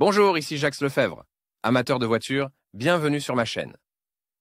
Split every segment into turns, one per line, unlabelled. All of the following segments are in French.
Bonjour, ici Jacques Lefebvre. Amateur de voitures, bienvenue sur ma chaîne.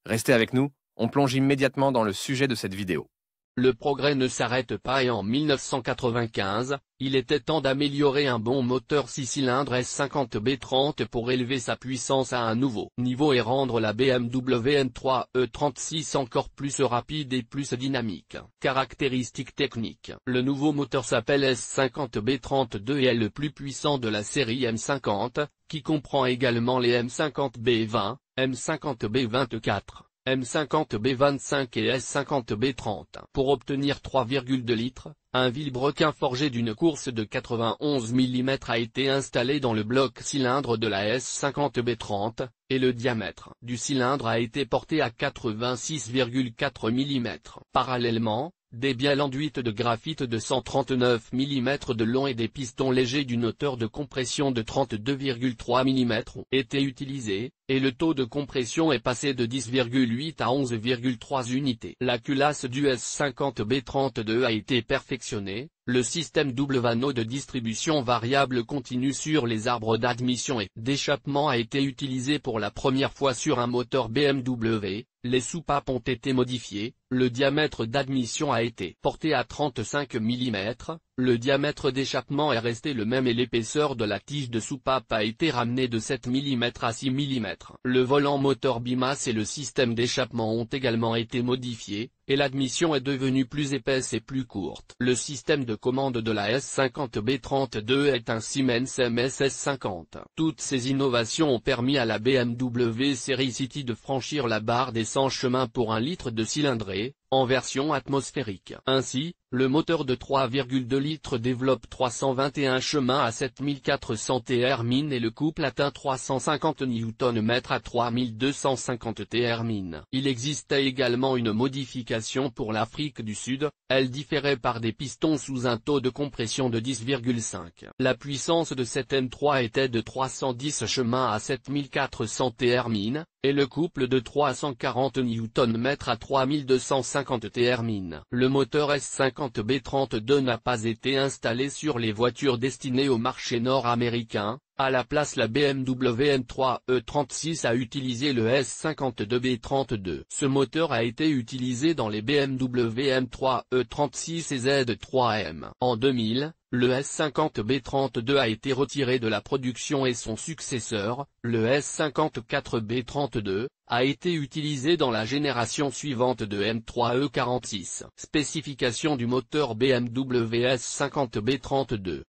Restez avec nous, on plonge immédiatement dans le sujet de cette vidéo.
Le progrès ne s'arrête pas et en 1995, il était temps d'améliorer un bon moteur 6 cylindres S50 B30 pour élever sa puissance à un nouveau niveau et rendre la BMW M3 E36 encore plus rapide et plus dynamique. Caractéristiques techniques. Le nouveau moteur s'appelle S50 B32 et est le plus puissant de la série M50, qui comprend également les M50 B20, M50 B24. M50 B25 et S50 B30. Pour obtenir 3,2 litres, un vilebrequin forgé d'une course de 91 mm a été installé dans le bloc cylindre de la S50 B30, et le diamètre du cylindre a été porté à 86,4 mm. Parallèlement, des bielles enduites de graphite de 139 mm de long et des pistons légers d'une hauteur de compression de 32,3 mm ont été utilisés, et le taux de compression est passé de 10,8 à 11,3 unités. La culasse du S50 B32 a été perfectionnée, le système double vanneau de distribution variable continue sur les arbres d'admission et d'échappement a été utilisé pour la première fois sur un moteur BMW, les soupapes ont été modifiées, le diamètre d'admission a été porté à 35 mm, le diamètre d'échappement est resté le même et l'épaisseur de la tige de soupape a été ramenée de 7 mm à 6 mm. Le volant moteur bimasse et le système d'échappement ont également été modifiés, et l'admission est devenue plus épaisse et plus courte. Le système de commande de la S50 B32 est un Siemens MSS 50. Toutes ces innovations ont permis à la BMW Series City de franchir la barre des 100 chemins pour 1 litre de cylindrée, en version atmosphérique. Ainsi, le moteur de 3,2 litres développe 321 chemins à 7400 Tr-min et le couple atteint 350 Nm à 3250 Tr-min. Il existait également une modification pour l'Afrique du Sud, elle différait par des pistons sous un taux de compression de 10,5. La puissance de cette M3 était de 310 chemins à 7400 Tr-min, et le couple de 340 Nm à 3250 Tr-min. Le moteur S50 B32 n'a pas été installé sur les voitures destinées au marché nord-américain, à la place la BMW M3 E36 a utilisé le S50 B32. Ce moteur a été utilisé dans les BMW M3 E36 et Z3M. En 2000, le S50 B32 a été retiré de la production et son successeur, le S54 B32, a été utilisé dans la génération suivante de M3 E46. Spécification du moteur BMW S50 B32.